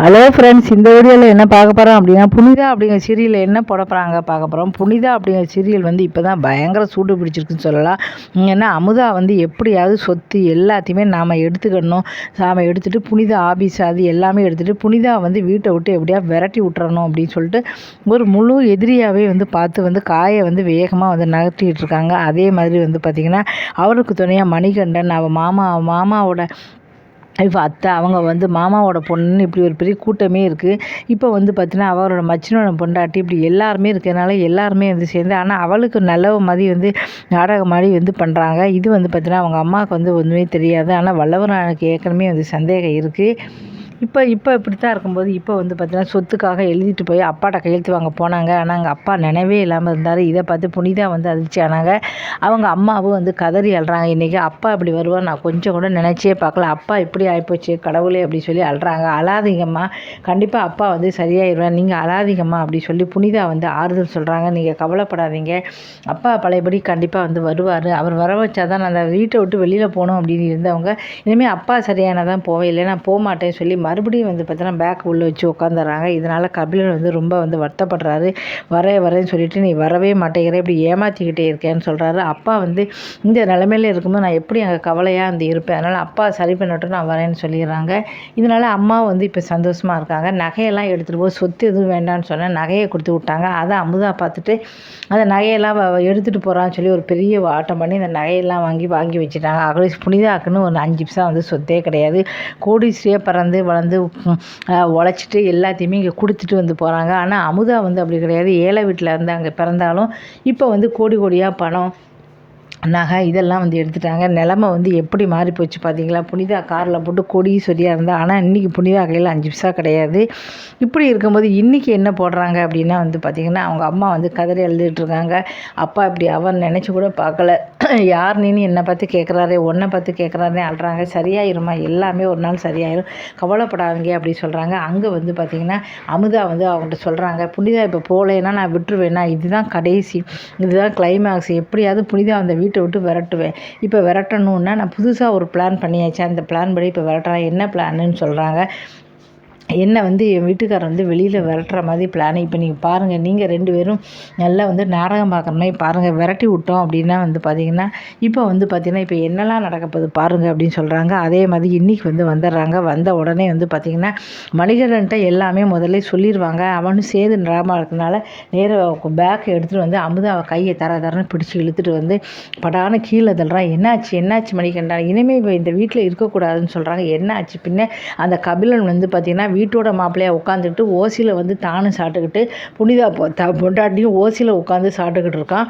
Hello friends, இந்த வீடியோவில் என்ன பார்க்க போகிறோம் அப்படின்னா, புனிதா அப்படிங்கிற சீரியலில் என்ன போட போகிறாங்க பார்க்க போகிறோம். புனிதா அப்படிங்கிற சீரியல் வந்து இப்போ தான் பயங்கர சூடு பிடிச்சிருக்குன்னு சொல்லலாம். ஏன்னா அமுதா வந்து எப்படியாவது சொத்து எல்லாத்தையுமே நாம் எடுத்துக்கிடணும். நாம் எடுத்துகிட்டு புனிதா ஆபீஸ் அது எல்லாமே எடுத்துகிட்டு புனிதா வந்து வீட்டை விட்டு எப்படியா விரட்டி விட்டுறணும் அப்படின்னு சொல்லிட்டு ஒரு முழு எதிரியாகவே வந்து பார்த்து வந்து காயை வந்து வேகமாக வந்து நகர்த்திட்டு இருக்காங்க. அதே மாதிரி வந்து பார்த்திங்கன்னா அவருக்கு துணையாக மணிகண்டன் அவள் மாமாவோட இப்போ அத்தை அவங்க வந்து மாமாவோட பொண்ணுன்னு இப்படி ஒரு பெரிய கூட்டமே இருக்குது. இப்போ வந்து பார்த்தீங்கன்னா அவரோட மச்சினோட பொண்டாட்டி இப்படி எல்லாருமே இருக்கிறதுனால எல்லாருமே வந்து சேர்ந்து, ஆனால் அவளுக்கு நல்ல மாதிரி வந்து நாடகம் மாதிரி வந்து பண்ணுறாங்க. இது வந்து பார்த்தீங்கன்னா அவங்க அம்மாவுக்கு வந்து ஒன்றுமே தெரியாது. ஆனால் வல்லவரானுக்கு ஏற்கனவே வந்து சந்தேகம் இருக்குது. இப்போ இப்படி தான் இருக்கும்போது இப்போ வந்து பார்த்தீங்கன்னா சொத்துக்காக எழுதிட்டு போய் அப்பாட்ட கையெழுத்து வாங்க போனாங்க. ஆனால் அங்கே அப்பா நினைவே இல்லாமல் இருந்தார். இதை பார்த்து புனிதா வந்து அதிர்ச்சி ஆனாங்க. அவங்க அம்மாவும் வந்து கதறி அழுறாங்க. இன்றைக்கி அப்பா இப்படி வருவார் நான் கொஞ்சம் கூட நினச்சே பார்க்கல, அப்பா இப்படி ஆகிப்போச்சு கடவுளே அப்படி சொல்லி அழுறாங்க. அழாதீங்கம்மா, கண்டிப்பாக அப்பா வந்து சரியாயிடுவேன், நீங்கள் அழாதீங்கம்மா அப்படி சொல்லி புனிதா வந்து ஆறுதல் சொல்கிறாங்க. நீங்கள் கவலைப்படாதீங்க, அப்பா பழையபடி கண்டிப்பாக வந்து வருவார், அவர் வர வச்சா தான் நான் அந்த வீட்டை விட்டு வெளியில் போகணும் அப்படின்னு இருந்தவங்க இனிமேல் அப்பா சரியானதான் போவேன், இல்லை நான் போக மாட்டேன்னு சொல்லி மறுபடியும் வந்து பார்த்தீங்கன்னா பேக் உள்ளே வச்சு உட்காந்துறாங்க. இதனால் கபிலன் வந்து ரொம்ப வந்து வருத்தப்படுறாரு. வரேன்னு சொல்லிட்டு நீ வரவே மாட்டேங்கிற, இப்படி ஏமாற்றிக்கிட்டே இருக்கேன்னு சொல்கிறாரு. அப்பா வந்து இந்த நிலைமையில இருக்கும்போது நான் எப்படி அங்கே கவலையாக வந்து இருப்பேன், அதனால் அப்பா சரி பண்ணட்டும் நான் வரேன்னு சொல்லிடுறாங்க. இதனால் அம்மா வந்து இப்போ சந்தோஷமாக இருக்காங்க. நகையெல்லாம் எடுத்துகிட்டு போய் சொத்து எதுவும் வேண்டான்னு சொன்னேன், நகையை கொடுத்து விட்டாங்க. அதை அமுதா பார்த்துட்டு அந்த நகையெல்லாம் எடுத்துகிட்டு போகிறான்னு சொல்லி ஒரு பெரிய ஆட்டம் பண்ணி அந்த நகையெல்லாம் வாங்கி வச்சுட்டாங்க. புனிதாக்குன்னு ஒரு 5 பைசா வந்து சொத்தே கிடையாது. கோடீஸ்வரியாக பிறந்து வளர்ந்து உழைச்சிட்டு எல்லாத்தையுமே இங்கே கொடுத்துட்டு வந்து போகிறாங்க. ஆனால் அமுதா வந்து அப்படி கிடையாது. ஏழை வீட்டில் இருந்து அங்கே பிறந்தாலும் இப்போ வந்து கோடியாக பணம் நகை இதெல்லாம் வந்து எடுத்துட்டாங்க. நிலமை வந்து எப்படி மாறி போச்சு பார்த்தீங்களா. புனிதா காரில் போட்டு கோடீஸ்வரியாக இருந்தால், ஆனால் இன்றைக்கி புனிதா கையில் 5 பைசா கிடையாது. இப்படி இருக்கும்போது இன்றைக்கி என்ன போடுறாங்க அப்படின்னா வந்து பார்த்திங்கன்னா அவங்க அம்மா வந்து கதறி எழுதிட்டுருக்காங்க. அப்பா இப்படி அவன் நினச்சி கூட பார்க்கல, யார் நீன்னு என்னை பார்த்து கேட்குறாரு, உன்னை பார்த்து கேட்குறாருன்னு அழுறாங்க. சரியாயிருமா, எல்லாமே ஒரு நாள் சரியாயிரும், கவலைப்படாதீங்க அப்படி சொல்கிறாங்க. அங்கே வந்து பார்த்திங்கன்னா அமுதா வந்து அவங்கள்ட்ட சொல்கிறாங்க, புனிதா இப்போ போகலைன்னா நான் விட்டுருவேன்னா, இதுதான் கடைசி, இதுதான் கிளைமேக்ஸ், எப்படியாவது புனிதா அந்த வீட்டை விட்டு விரட்டுவேன். இப்போ விரட்டணுன்னா நான் புதுசாக ஒரு பிளான் பண்ணியாச்சு, அந்த பிளான் படி இப்போ விரட்டுறேன். என்ன பிளான்னு சொல்கிறாங்க. என்ன வந்து என் வீட்டுக்காரர் வந்து வெளியில் விரட்டுற மாதிரி பிளான். இப்போ நீங்கள் பாருங்கள், நீங்கள் 2 பேரும் நல்லா வந்து நாடகம் பார்க்குற மாதிரி பாருங்கள், விரட்டி விட்டோம் அப்படின்னா வந்து பார்த்திங்கன்னா இப்போ வந்து பார்த்திங்கன்னா இப்போ என்னெல்லாம் நடக்க போகுது பாருங்கள் அப்படின்னு சொல்கிறாங்க. அதே மாதிரி இன்றைக்கி வந்து வந்துடுறாங்க. வந்த உடனே வந்து பார்த்திங்கன்னா மணிகண்டன்ட்ட எல்லாமே முதல்ல சொல்லிடுவாங்க. அவனும் சேது ட்ராமா இருக்கிறதுனால நேராக பேக் எடுத்துகிட்டு வந்து அமுதாவை கையை தரன்னு பிடிச்சி இழுத்துட்டு வந்து படான கீழே தள்ளுறான். என்னாச்சு மணிகண்டன், இனிமேல் இப்போ இந்த வீட்டில் இருக்கக்கூடாதுன்னு சொல்கிறாங்க. என்னாச்சு பின்ன அந்த கபிலன் வந்து பார்த்திங்கன்னா வீட்டோட மாப்பிள்ளையாக உட்காந்துக்கிட்டு ஓசியில் வந்து தானும் சாப்பிட்டுக்கிட்டு புனிதா பொண்டாட்டியும் ஓசியில் உட்காந்து சாப்பிட்டுக்கிட்டு இருக்கான்.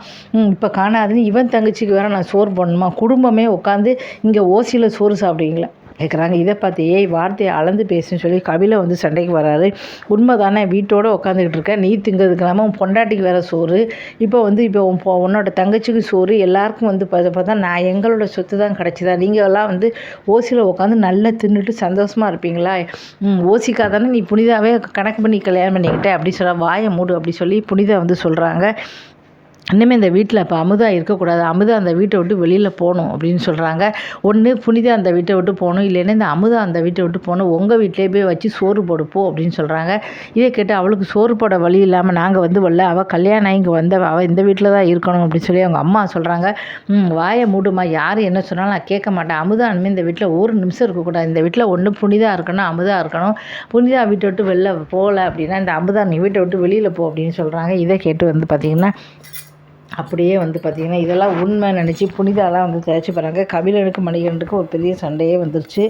இப்போ காணாதுன்னு இவன் தங்கச்சிக்கு வேறு நான் சோறு போடணுமா, குடும்பமே உட்காந்து இங்கே ஓசியில் சோறு சாப்பிடுவீங்களா கேட்குறாங்க. இதை பார்த்து வார்த்தையை அளந்து பேசுன்னு சொல்லி கபில வந்து சண்டைக்கு வராரு. உண்மை தானே, வீட்டோடு உட்காந்துக்கிட்டு இருக்க, நீ திங்கிறதுக்கு இல்லாமல் உன் பொண்டாட்டிக்கு வேறு சோறு, இப்போ உன்னோட தங்கச்சிக்கு சோறு, எல்லாருக்கும் வந்து பார்த்தா நான் எங்களோட சொத்து தான் கிடச்சிதா, நீங்கள் எல்லாம் வந்து ஓசியில் உட்காந்து நல்லா தின்னுட்டு சந்தோஷமாக இருப்பீங்களா, ஓசிக்காக தானே நீ புனிதாவே கணக்கு பண்ணி கல்யாணம் பண்ணிக்கிட்ட அப்படி சொல்ல, வாயை மூடு அப்படி சொல்லி புனிதா வந்து சொல்கிறாங்க. இன்னுமே இந்த வீட்டில் இப்போ அமுதா இருக்கக்கூடாது, அமுதா அந்த வீட்டை விட்டு வெளியில் போகணும் அப்படின்னு சொல்கிறாங்க. ஒன்று புனிதா அந்த வீட்டை விட்டு போகணும், இல்லைன்னா இந்த அமுதா அந்த வீட்டை விட்டு போகணும், உங்கள் வீட்டிலே போய் வச்சு சோறு போடுப்போம் அப்படின்னு சொல்கிறாங்க. இதை கேட்டு அவளுக்கு சோறு போட வழி இல்லாமல் நாங்கள் வந்து வரல, அவள் கல்யாணம் இங்கே அவள் இந்த வீட்டில் தான் இருக்கணும் அப்படின்னு சொல்லி அவங்க அம்மா சொல்கிறாங்க. வாயை மூடுமா, யார் என்ன சொன்னாலும் நான் கேட்க மாட்டேன், அமுதா இனிமேல் இந்த வீட்டில் ஒரு நிமிஷம் இருக்கக்கூடாது, இந்த வீட்டில் ஒன்று புனிதா இருக்கணும் அமுதா இருக்கணும், புனிதா வீட்டை விட்டு வெளில போகல அப்படின்னா இந்த அமுதா நீ வீட்டை விட்டு வெளியில் போ அப்படின்னு சொல்கிறாங்க. இதை கேட்டு வந்து பார்த்திங்கன்னா அப்படியே வந்து பார்த்திங்கன்னா இதெல்லாம் உண்மை நினச்சி புனிதாலாம் வந்து தேய்ச்சி போகிறாங்க. கபிலனுக்கு மணிகண்டனுக்கு ஒரு பெரிய சண்டையே வந்துருச்சு.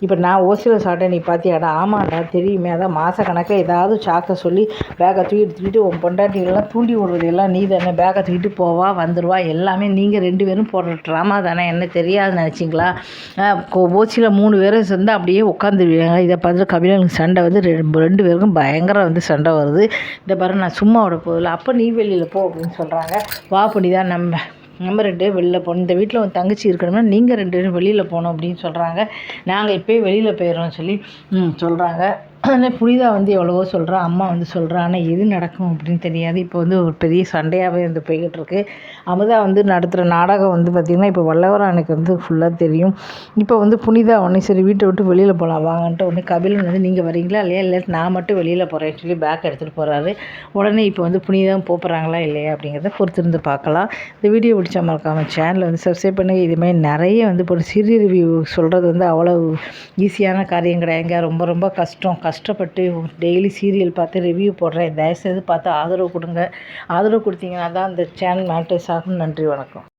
இப்போ நான் ஓசியில் சாப்பிட்டேன், நீ பார்த்தியாடா, ஆமாண்டா தெரியுமே, அதான் மாத கணக்கில் ஏதாவது சாக்கை சொல்லி பேக்கை தூக்கிட்டு உன் பொண்டாட்டிகள்லாம் தூண்டி விடுறது எல்லாம் நீ தானே, பேக்கை தூக்கிட்டு போவா வந்துடுவா, எல்லாமே நீங்கள் 2 பேரும் போடுற ட்ராமா தானே, என்ன தெரியாது நினச்சிங்களா, ஓசியில் 3 பேரும் சேர்ந்து அப்படியே உட்காந்துருவாங்க. இதை பார்த்துட்டு கபிலனுக்கு சண்டை வந்து 2 பேருக்கும் பயங்கர வந்து சண்டை வருது. இந்த பாரு நான் சும்மா விட போதில்லை, அப்போ நீ வெளியில் போ அப்படின்னு சொல்கிறாங்க. வா புனிதா, நம்ம 2 பேரும் வெளியில் போகணும், இந்த வீட்டில் ஒரு தங்கச்சி இருக்கணும்னா நீங்கள் 2 பேரும் வெளியில் போகணும் அப்படின்னு சொல்கிறாங்க. நாங்கள் இப்போயே வெளியில் போயிடுறோம்னு சொல்லி சொல்கிறாங்க. ஆனால் புனிதா வந்து எவ்வளவோ சொல்கிறா, அம்மா வந்து சொல்கிறா. ஆனால் எது நடக்கும் அப்படின்னு தெரியாது. இப்போ வந்து ஒரு பெரிய சண்டையாகவே வந்து போய்கிட்டுருக்கு. அமுதா வந்து நடத்துகிற நாடகம் வந்து பார்த்திங்கன்னா இப்போ வல்லவரானுக்கு வந்து ஃபுல்லாக தெரியும். இப்போ வந்து புனிதா உடனே சரி வீட்டை விட்டு வெளியில் போகலாம் வாங்கன்ட்டு உடனே கபிலன் வந்து நீங்கள் வரீங்களா இல்லையா, இல்லை நான் மட்டும் வெளியில் போகிறேன்னு சொல்லி பேக் எடுத்துகிட்டு போகிறாரு. உடனே இப்போ வந்து புனிதா போகிறாங்களா இல்லையா அப்படிங்கிறத பொறுத்திருந்து பார்க்கலாம். இந்த வீடியோ பிடிச்சா மறக்காமல் சேனலை வந்து சப்ஸ்கிரைப் பண்ணுங்கள். இதுமாதிரி நிறைய வந்து இப்போ சீரியல் ரிவ்யூ சொல்கிறது வந்து அவ்வளோ ஈஸியான காரியம் கிடையாதுங்க. ரொம்ப ரொம்ப கஷ்டப்பட்டு டெய்லி சீரியல் பார்த்து ரிவ்யூ போடுறேன். தயவுசெய்து பார்த்து ஆதரவு கொடுங்க. ஆதரவு கொடுத்தீங்கன்னா தான் இந்த சேனல் மானிட்டைஸ் ஆகும். நன்றி, வணக்கம்.